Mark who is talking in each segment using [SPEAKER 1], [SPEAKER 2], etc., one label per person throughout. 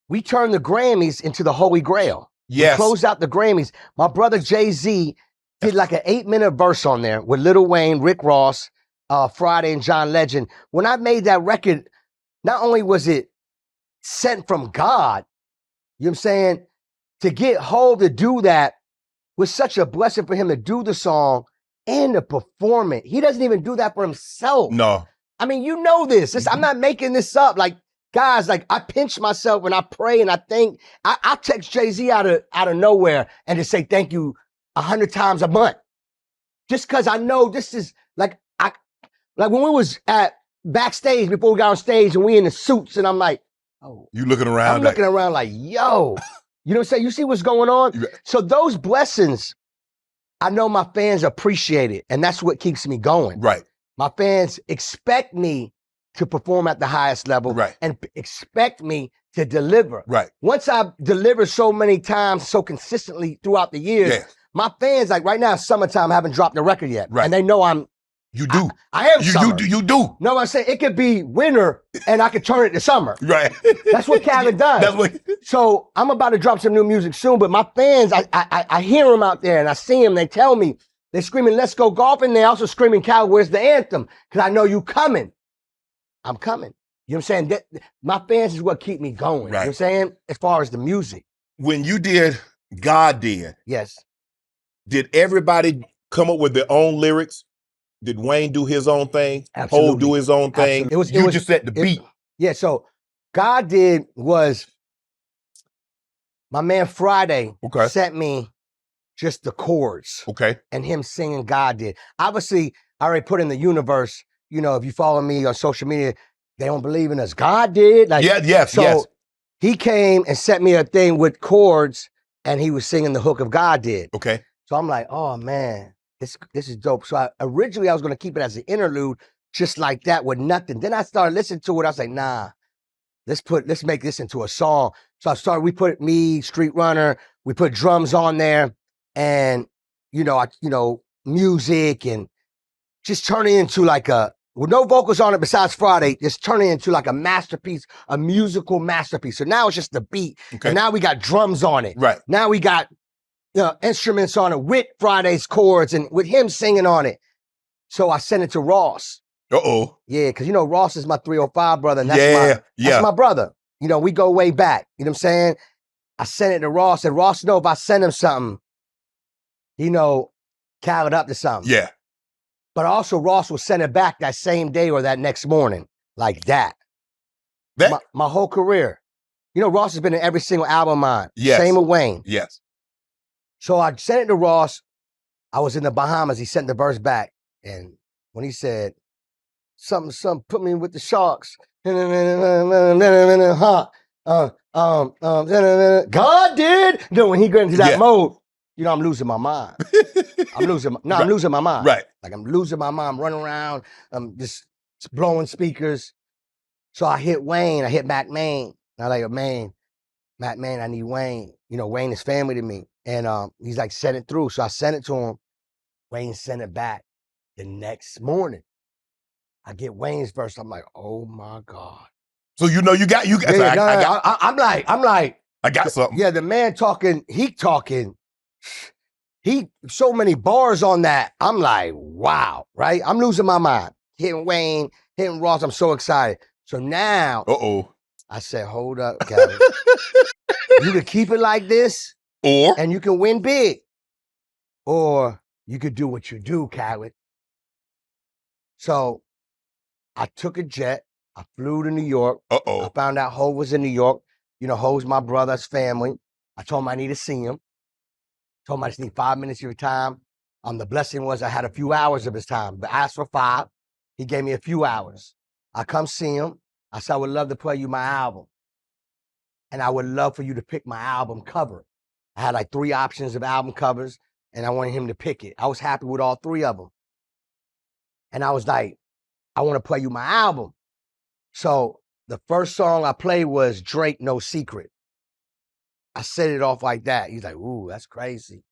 [SPEAKER 1] we turned the Grammys into the Holy Grail.
[SPEAKER 2] Yes.
[SPEAKER 1] We closed out the Grammys. My brother Jay-Z did like an 8-minute verse on there with Lil Wayne, Rick Ross, Friday, and John Legend. When I made that record, not only was it sent from God, you know what I'm saying, to get Hov to do that was such a blessing for him to do the song and to perform it. He doesn't even do that for himself.
[SPEAKER 2] No.
[SPEAKER 1] I mean, you know this. I'm not making this up. Like, guys, like I pinch myself when I pray and I think I text Jay-Z out of nowhere and just say thank you 100 times a month. Just because I know this is like when we was at backstage before we got on stage and we in the suits and I'm like, oh.
[SPEAKER 2] You looking around.
[SPEAKER 1] I'm looking around like, yo. You know what I'm saying? You see what's going on? So those blessings, I know my fans appreciate it. And that's what keeps me going.
[SPEAKER 2] Right.
[SPEAKER 1] My fans expect me to perform at the highest level,
[SPEAKER 2] right,
[SPEAKER 1] and expect me to deliver.
[SPEAKER 2] Right.
[SPEAKER 1] Once I've delivered so many times, so consistently throughout the years, my fans, like right now, summertime, haven't dropped a record yet.
[SPEAKER 2] Right.
[SPEAKER 1] And they know I'm.
[SPEAKER 2] You do.
[SPEAKER 1] I am summer.
[SPEAKER 2] You do.
[SPEAKER 1] No, I'm saying it could be winter and I could turn it to summer.
[SPEAKER 2] Right.
[SPEAKER 1] That's what Khaled does.
[SPEAKER 2] That's what.
[SPEAKER 1] So I'm about to drop some new music soon, but my fans, I hear them out there and I see them. They tell me, they're screaming, let's go golfing. They're also screaming, Khaled, where's the anthem? Because I know you coming. I'm coming. You know what I'm saying? My fans is what keep me going. Right. You know what I'm saying? As far as the music.
[SPEAKER 2] When you did God Did.
[SPEAKER 1] Yes.
[SPEAKER 2] Did everybody come up with their own lyrics? Did Wayne do his own thing?
[SPEAKER 1] Absolutely.
[SPEAKER 2] Hov do his own thing?
[SPEAKER 1] Absolutely.
[SPEAKER 2] It was just set the beat.
[SPEAKER 1] Yeah, so God Did was my man Friday sent me just the chords.
[SPEAKER 2] Okay.
[SPEAKER 1] And him singing God Did. Obviously, I already put in the universe, you know, if you follow me on social media, they don't believe in us. God did. Like, so he came and sent me a thing with chords and he was singing the hook of God Did.
[SPEAKER 2] Okay.
[SPEAKER 1] So I'm like, oh man, this is dope. So originally I was going to keep it as an interlude just like that with nothing. Then I started listening to it. I was like, nah, let's make this into a song. So we put me, Street Runner, we put drums on there and, music and just turn it into like with no vocals on it besides Friday, just turn it into like a masterpiece, a musical masterpiece. So now it's just the beat. Okay. And now we got drums on it.
[SPEAKER 2] Right.
[SPEAKER 1] Now we got instruments on it with Friday's chords and with him singing on it. So I sent it to Ross.
[SPEAKER 2] Uh-oh.
[SPEAKER 1] Yeah, because Ross is my 305 brother. And that's my brother. We go way back. You know what I'm saying? I sent it to Ross and Ross know if I send him something, Khaled up to something.
[SPEAKER 2] Yeah.
[SPEAKER 1] But also Ross will send it back that same day or that next morning. Like that. My whole career. Ross has been in every single album of mine.
[SPEAKER 2] Yes.
[SPEAKER 1] Same with Wayne.
[SPEAKER 2] Yes.
[SPEAKER 1] So I sent it to Ross. I was in the Bahamas. He sent the verse back. And when he said, something, put me with the Sharks. God did. When he got into that mode, I'm losing my mind. I'm losing my mind.
[SPEAKER 2] Right.
[SPEAKER 1] Like I'm losing my mind, running around, just blowing speakers. So I hit Wayne, I hit Mac Main. And I'm like, man, Mac Main, I need Wayne. Wayne is family to me. And he's like, send it through. So I sent it to him. Wayne sent it back the next morning. I get Wayne's verse. I'm like, oh my God.
[SPEAKER 2] So you got.
[SPEAKER 1] I'm like,
[SPEAKER 2] I got something.
[SPEAKER 1] Yeah, the man talking, he so many bars on that. I'm like, wow, right? I'm losing my mind. Hitting Wayne, hitting Ross. I'm so excited. So now, I said, hold up, Khaled. You could keep it like this, and you can win big, or you could do what you do, Khaled. So I took a jet. I flew to New York. I found out Hov was in New York. Hov's my brother's family. I told him I need to see him. Told him I just need 5 minutes of your time. The blessing was I had a few hours of his time. But I asked for 5. He gave me a few hours. I come see him. I said, I would love to play you my album. And I would love for you to pick my album cover. I had like 3 options of album covers, and I wanted him to pick it. I was happy with all 3 of them. And I was like, I want to play you my album. So the first song I played was Drake, No Secret. I set it off like that. He's like, ooh, that's crazy.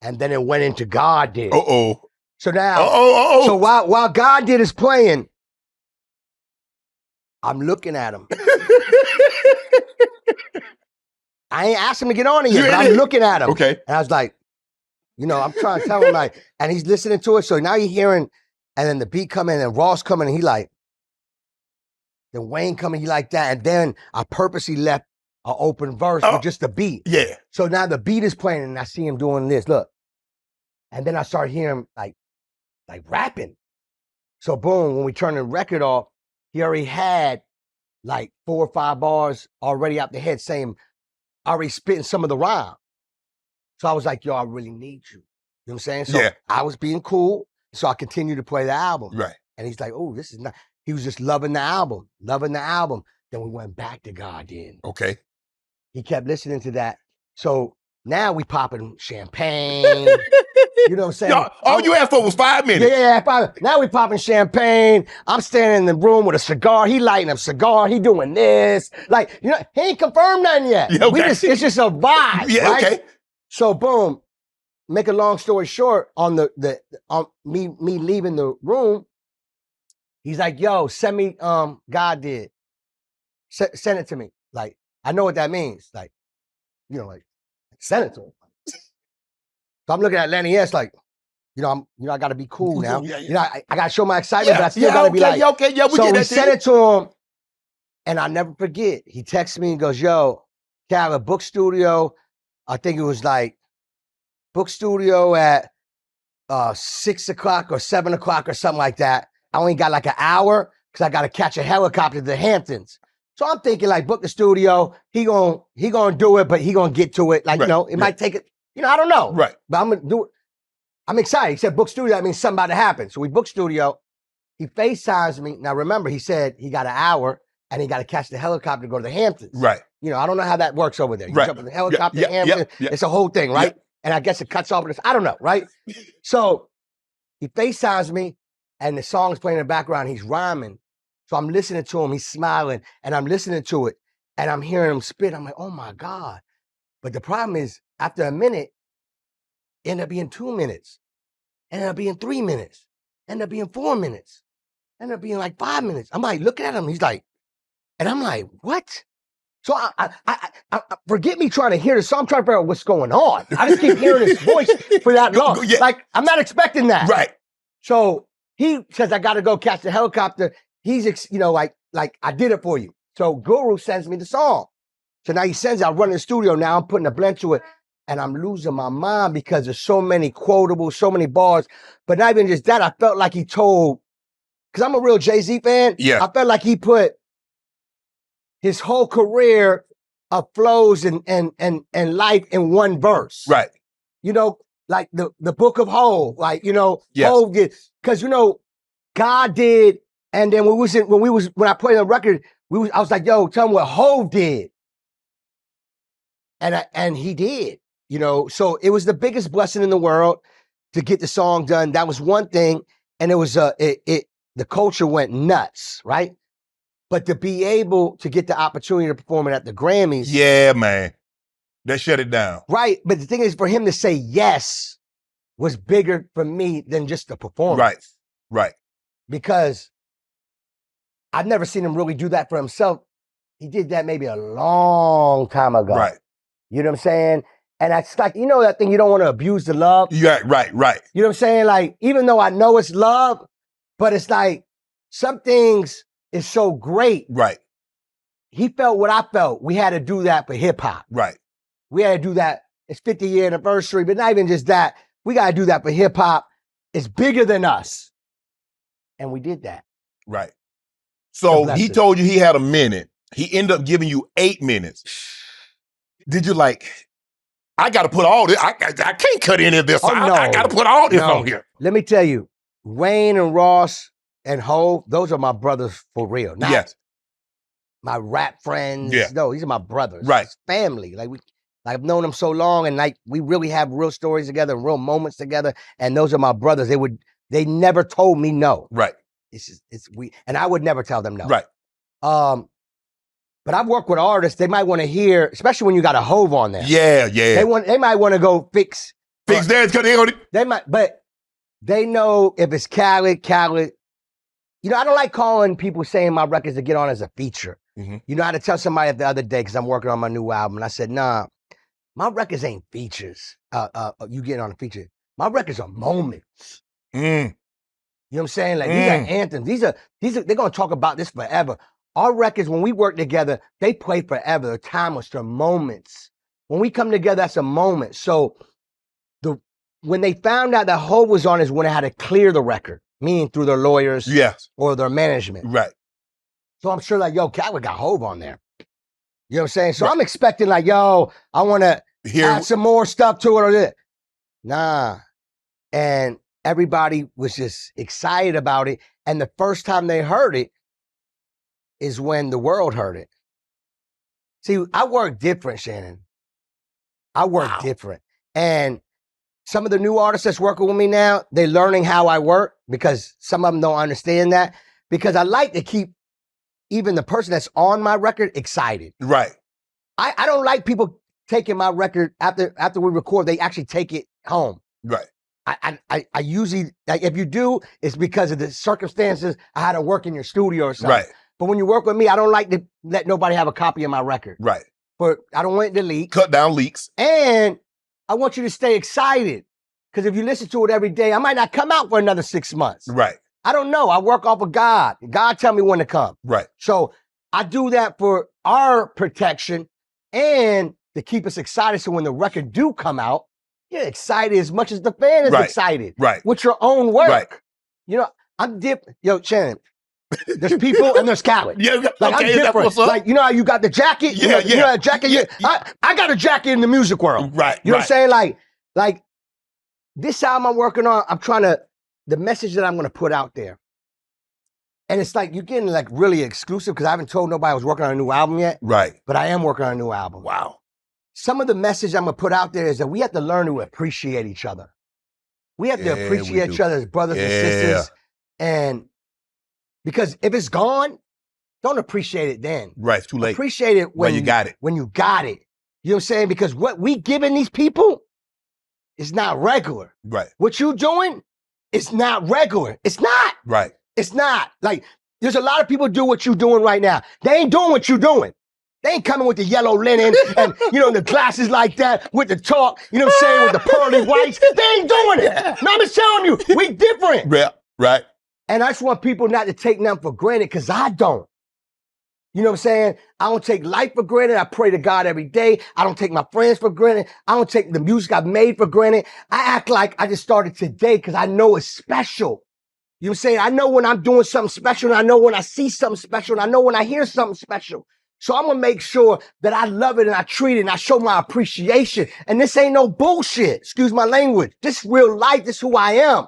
[SPEAKER 1] And then it went into God Did. So now, so while God Did is playing, I'm looking at him. I ain't asked him to get on it yet, but I'm looking at him.
[SPEAKER 2] Okay.
[SPEAKER 1] And I was like, I'm trying to tell him like, and he's listening to it. So now you're hearing, and then the beat coming and Ross coming, and he like, then Wayne coming, he like that. And then I purposely left an open verse with just the beat.
[SPEAKER 2] Yeah.
[SPEAKER 1] So now the beat is playing and I see him doing this, look. And then I start hearing like rapping. So boom, when we turn the record off, he already had like 4 or 5 bars already out the head saying, already spitting some of the rhyme. So I was like, yo, I really need you. You know what I'm saying? So I was being cool. So I continued to play the album.
[SPEAKER 2] Right.
[SPEAKER 1] And he's like, oh, this is not, he was just loving the album. Then we went back to God then.
[SPEAKER 2] Okay.
[SPEAKER 1] He kept listening to that. So now we popping champagne. You know what I'm saying?
[SPEAKER 2] Yo, all you asked for was 5 minutes.
[SPEAKER 1] Yeah, 5. Now we popping champagne. I'm standing in the room with a cigar. He lighting up cigar. He doing this. Like, he ain't confirmed nothing yet.
[SPEAKER 2] Yeah, okay.
[SPEAKER 1] It's just a vibe.
[SPEAKER 2] Yeah,
[SPEAKER 1] right?
[SPEAKER 2] okay.
[SPEAKER 1] So boom. Make a long story short, on me leaving the room, he's like, yo, send me God did. Send it to me. Like, I know what that means. Like, like, send it to him. So I'm looking at Lenny S like, I gotta be cool now.
[SPEAKER 2] Yeah.
[SPEAKER 1] I gotta show my excitement, but I still gotta be like,
[SPEAKER 2] we
[SPEAKER 1] so
[SPEAKER 2] get
[SPEAKER 1] we
[SPEAKER 2] that
[SPEAKER 1] sent it to him, and I never forget. He texts me and goes, yo, Khaled, book studio. I think it was like book studio at 6 o'clock or 7 o'clock or something like that. I only got like an hour because I gotta catch a helicopter to the Hamptons. So I'm thinking like book the studio. He gonna do it, but he gonna get to it. Like, it might take it. I don't know.
[SPEAKER 2] Right.
[SPEAKER 1] But I'm gonna do it. I'm excited. He said book studio, that means something about to happen. So we book studio. He FaceTimes me. Now remember, he said he got an hour and he got to catch the helicopter to go to the Hamptons.
[SPEAKER 2] Right.
[SPEAKER 1] I don't know how that works over there. You jump in the helicopter, Hamptons.
[SPEAKER 2] Yeah.
[SPEAKER 1] It's a whole thing, right? Yeah. And I guess it cuts off this. I don't know, right? So he FaceTimes me and the song's playing in the background. He's rhyming. So I'm listening to him. He's smiling and I'm listening to it and I'm hearing him spit. I'm like, oh my God. But the problem is after a minute, it ended up being 2 minutes. Ended up being 3 minutes. Ended up being 4 minutes. Ended up being like 5 minutes. I'm like, looking at him. He's like, and I'm like, what? So I forget me trying to hear the song. I'm trying to figure out what's going on. I just keep hearing his voice for that long.
[SPEAKER 2] Yeah.
[SPEAKER 1] Like, I'm not expecting that.
[SPEAKER 2] Right.
[SPEAKER 1] So he says, I got to go catch the helicopter. He's, like I did it for you. So Guru sends me the song. So now he sends it. I run in the studio. Now I'm putting a blend to it. And I'm losing my mind because there's so many quotables, so many bars. But not even just that, I felt like he told, because I'm a real Jay-Z fan.
[SPEAKER 2] Yeah.
[SPEAKER 1] I felt like he put his whole career of flows and life in one verse.
[SPEAKER 2] Right.
[SPEAKER 1] Like the book of Hov. Like,
[SPEAKER 2] yes.
[SPEAKER 1] Hov did. Because, God did. And then when I played the record, I was like, yo, tell him what Hov did. And he did. So it was the biggest blessing in the world to get the song done. That was one thing. And it was, the culture went nuts, right? But to be able to get the opportunity to perform it at the Grammys.
[SPEAKER 2] Yeah, man. That shut it down.
[SPEAKER 1] Right. But the thing is, for him to say yes was bigger for me than just the performance.
[SPEAKER 2] Right.
[SPEAKER 1] Because I've never seen him really do that for himself. He did that maybe a long time ago.
[SPEAKER 2] Right.
[SPEAKER 1] You know what I'm saying? And that's like, that thing, you don't want to abuse the love.
[SPEAKER 2] Yeah, right.
[SPEAKER 1] You know what I'm saying? Like, even though I know it's love, but it's like, some things is so great.
[SPEAKER 2] Right.
[SPEAKER 1] He felt what I felt. We had to do that for hip hop.
[SPEAKER 2] Right.
[SPEAKER 1] We had to do that. It's 50-year anniversary, but not even just that. We got to do that for hip hop. It's bigger than us. And we did that.
[SPEAKER 2] Right. So he told you he had a minute. He ended up giving you 8 minutes. Did you I got to put all this, I can't cut any of this.
[SPEAKER 1] Oh, no.
[SPEAKER 2] I got to put all this on here.
[SPEAKER 1] Let me tell you, Wayne and Ross and Hov, those are my brothers for real. Not
[SPEAKER 2] yes.
[SPEAKER 1] my rap friends.
[SPEAKER 2] Yeah.
[SPEAKER 1] No, these are my brothers.
[SPEAKER 2] Right.
[SPEAKER 1] It's family. I've known them so long, and we really have real stories together, real moments together. And those are my brothers. They never told me no.
[SPEAKER 2] Right.
[SPEAKER 1] And I would never tell them no.
[SPEAKER 2] Right.
[SPEAKER 1] But I've worked with artists. They might want to hear, especially when you got a Hov on there.
[SPEAKER 2] Yeah.
[SPEAKER 1] They might want to go fix
[SPEAKER 2] theirs because
[SPEAKER 1] they might, but they know if it's Khaled. I don't like calling people saying my records to get on as a feature. You know, I had to tell somebody the other day, because I'm working on my new album, and I said, nah, my records ain't features. You getting on a feature. My records are moments. You know what I'm saying? Like, these are anthems. These are, they're going to talk about this forever. Our records, when we work together, they play forever. They're timeless. They're moments. When we come together, that's a moment. So when they found out that Hov was on is when they had to clear the record, meaning through their lawyers or their management.
[SPEAKER 2] Right.
[SPEAKER 1] So I'm sure like, yo, Khaled got Hov on there. You know what I'm saying? So I'm expecting like, yo, I want to add some more stuff to it or this. Nah. And everybody was just excited about it. And the first time they heard it is when the world heard it. See, I work different, Shannon. I work different. And some of the new artists that's working with me now, they're learning how I work, because some of them don't understand that. Because I like to keep even the person that's on my record excited.
[SPEAKER 2] Right.
[SPEAKER 1] I don't like people taking my record after we record, they actually take it home.
[SPEAKER 2] Right.
[SPEAKER 1] I usually, like, if you do, it's because of the circumstances I had to work in your studio or something.
[SPEAKER 2] Right.
[SPEAKER 1] But when you work with me, I don't like to let nobody have a copy of my record.
[SPEAKER 2] Right.
[SPEAKER 1] But I don't want it to leak.
[SPEAKER 2] Cut down leaks.
[SPEAKER 1] And I want you to stay excited. Because if you listen to it every day, I might not come out for another 6 months.
[SPEAKER 2] Right.
[SPEAKER 1] I don't know. I work off of God. God tell me when to come.
[SPEAKER 2] Right.
[SPEAKER 1] So I do that for our protection and to keep us excited. So when the record do come out, you're excited as much as the fan is excited.
[SPEAKER 2] Right.
[SPEAKER 1] With your own work.
[SPEAKER 2] Right.
[SPEAKER 1] You know, I'm different. Yo, Shannon, there's people and there's Khaled.
[SPEAKER 2] Yeah,
[SPEAKER 1] like, I'm different. Like, you know how you got the jacket? You know that jacket? I got a jacket in the music world.
[SPEAKER 2] Right.
[SPEAKER 1] You know what I'm saying? Like this album I'm working on, I'm trying to, the message that I'm going to put out there. And it's like, you're getting like really exclusive, because I haven't told nobody I was working on a new album yet.
[SPEAKER 2] Right.
[SPEAKER 1] But I am working on a new album.
[SPEAKER 2] Wow.
[SPEAKER 1] Some of the message I'm going to put out there is that we have to learn to appreciate each other. We have to appreciate each other as brothers and sisters. And because if it's gone, don't appreciate it then.
[SPEAKER 2] Right, it's too late.
[SPEAKER 1] Appreciate it when
[SPEAKER 2] you got it.
[SPEAKER 1] When you got it. You know what I'm saying? Because what we giving these people is not regular.
[SPEAKER 2] Right.
[SPEAKER 1] What you doing is not regular. It's not.
[SPEAKER 2] Right.
[SPEAKER 1] It's not. Like, there's a lot of people do what you doing right now. They ain't doing what you doing. They ain't coming with the yellow linen and, you know, the glasses like that with the talk, you know what I'm saying, with the pearly whites. They ain't doing it. No, I'm just telling you, we different.
[SPEAKER 2] Yeah, right.
[SPEAKER 1] And I just want people not to take nothing for granted, because I don't. You know what I'm saying? I don't take life for granted. I pray to God every day. I don't take my friends for granted. I don't take the music I've made for granted. I act like I just started today because I know it's special. You know what I'm saying? I know when I'm doing something special, and I know when I see something special, and I know when I hear something special. So I'm going to make sure that I love it and I treat it and I show my appreciation. And this ain't no bullshit. Excuse my language. This is real life. This is who I am.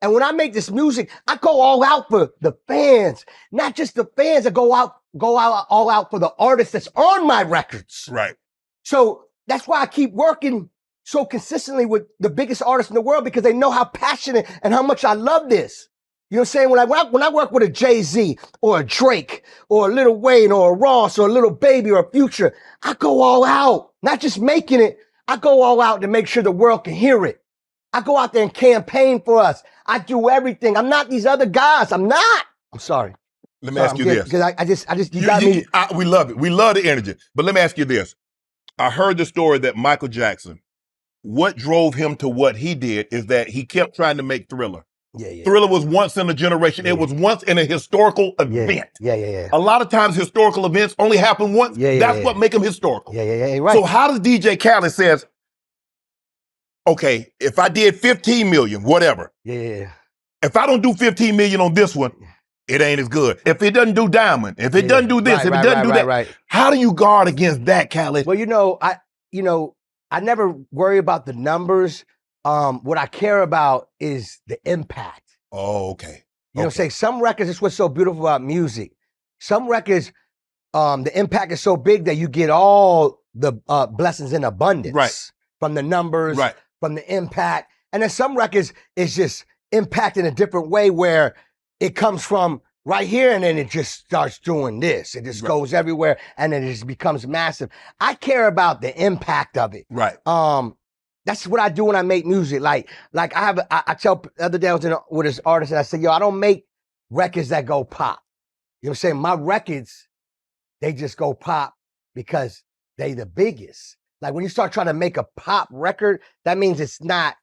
[SPEAKER 1] And when I make this music, I go all out for the fans. Not just the fans. I go out all out for the artists that's on my records.
[SPEAKER 2] Right.
[SPEAKER 1] So that's why I keep working so consistently with the biggest artists in the world, because they know how passionate and how much I love this. You know what I'm saying? When I work with a Jay-Z or a Drake or a Lil Wayne or a Ross or a Lil Baby or a Future, I go all out. Not just making it. I go all out to make sure the world can hear it. I go out there and campaign for us. I do everything. I'm not these other guys. I'm not. I'm sorry.
[SPEAKER 2] Let me ask you this.
[SPEAKER 1] Because I just, you got me.
[SPEAKER 2] We love it. We love the energy. But let me ask you this. I heard the story that Michael Jackson, what drove him to what he did is that he kept trying to make Thriller.
[SPEAKER 1] Yeah.
[SPEAKER 2] Thriller was once in a generation. Yeah. It was once in a historical event.
[SPEAKER 1] Yeah.
[SPEAKER 2] A lot of times historical events only happen once. That's what make them historical.
[SPEAKER 1] Yeah, right.
[SPEAKER 2] So how does DJ Khaled says, okay, if I did 15 million, whatever.
[SPEAKER 1] Yeah.
[SPEAKER 2] If I don't do 15 million on this one, it ain't as good. If it doesn't do Diamond, if it doesn't do this, if it doesn't do that, how do you guard against that, Khaled?
[SPEAKER 1] Well, I never worry about the numbers. What I care about is the impact.
[SPEAKER 2] Oh, okay.
[SPEAKER 1] You know what I'm saying? Some records, it's what's so beautiful about music. Some records, the impact is so big that you get all the blessings in abundance.
[SPEAKER 2] Right.
[SPEAKER 1] From the numbers,
[SPEAKER 2] right.
[SPEAKER 1] From the impact. And then some records, it's just impact in a different way where it comes from right here and then it just starts doing this. It just goes everywhere and then it just becomes massive. I care about the impact of it.
[SPEAKER 2] Right.
[SPEAKER 1] That's what I do when I make music. Like I tell the other day I was with this artist and I said, yo, I don't make records that go pop. You know what I'm saying? My records, they just go pop because they the biggest. Like when you start trying to make a pop record, that means it's not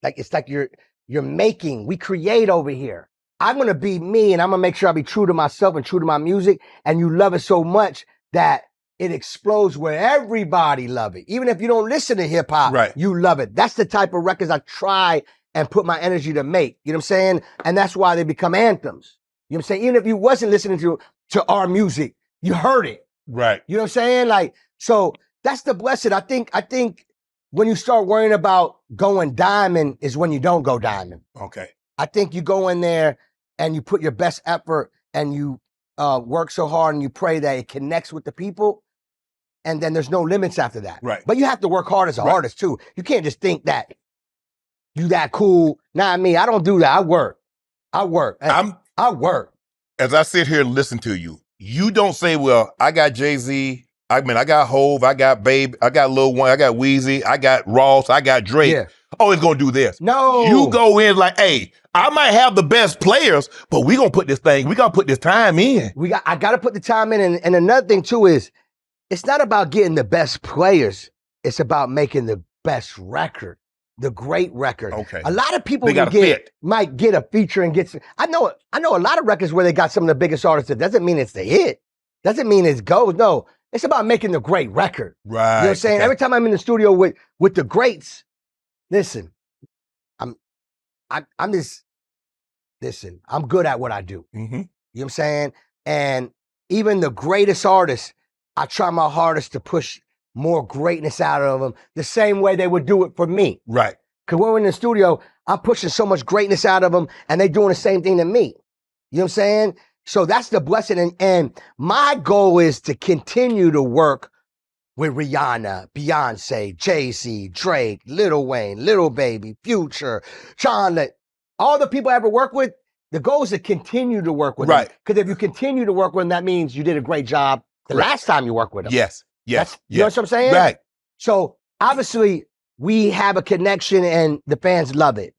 [SPEAKER 1] like, it's like we create over here. I'm going to be me, and I'm going to make sure I be true to myself and true to my music. And you love it so much that it explodes where everybody love it. Even if you don't listen to hip hop, you love it. That's the type of records I try and put my energy to make. You know what I'm saying? And that's why they become anthems. You know what I'm saying? Even if you wasn't listening to our music, you heard it.
[SPEAKER 2] Right.
[SPEAKER 1] You know what I'm saying? Like, so that's the blessed. I think when you start worrying about going diamond is when you don't go diamond.
[SPEAKER 2] Okay.
[SPEAKER 1] I think you go in there and you put your best effort and you work so hard and you pray that it connects with the people, and then there's no limits after that.
[SPEAKER 2] Right.
[SPEAKER 1] But you have to work hard as an artist too. You can't just think that you that cool. Not me. I don't do that. I work. I work.
[SPEAKER 2] As I sit here and listen to you, you don't say, well, I got Jay-Z, I got Hove, I got Babe, I got Lil Wayne, I got Weezy, I got Ross, I got Drake.
[SPEAKER 1] Yeah.
[SPEAKER 2] Oh, it's gonna do this.
[SPEAKER 1] No.
[SPEAKER 2] You go in like, hey, I might have the best players, but we gonna put this time in.
[SPEAKER 1] I gotta put the time in. And another thing too is, it's not about getting the best players. It's about making the best record, the great record.
[SPEAKER 2] Okay.
[SPEAKER 1] A lot of people might get a feature and get some. I know a lot of records where they got some of the biggest artists. That doesn't mean it's the hit. Doesn't mean it goes. No, it's about making the great record.
[SPEAKER 2] Right.
[SPEAKER 1] You know what I'm saying? Okay. Every time I'm in the studio with the greats, listen, I'm good at what I do.
[SPEAKER 2] Mm-hmm.
[SPEAKER 1] You know what I'm saying? And even the greatest artists, I try my hardest to push more greatness out of them the same way they would do it for me.
[SPEAKER 2] Right.
[SPEAKER 1] Because when we're in the studio, I'm pushing so much greatness out of them and they doing the same thing to me. You know what I'm saying? So that's the blessing. And my goal is to continue to work with Rihanna, Beyonce, Jay-Z, Drake, Lil Wayne, Lil Baby, Future, Sean, all the people I ever work with. The goal is to continue to work with them. Because if you continue to work with them, that means you did a great job the last time you worked with them.
[SPEAKER 2] Yes.
[SPEAKER 1] You know what I'm saying?
[SPEAKER 2] Right.
[SPEAKER 1] So obviously we have a connection and the fans love it.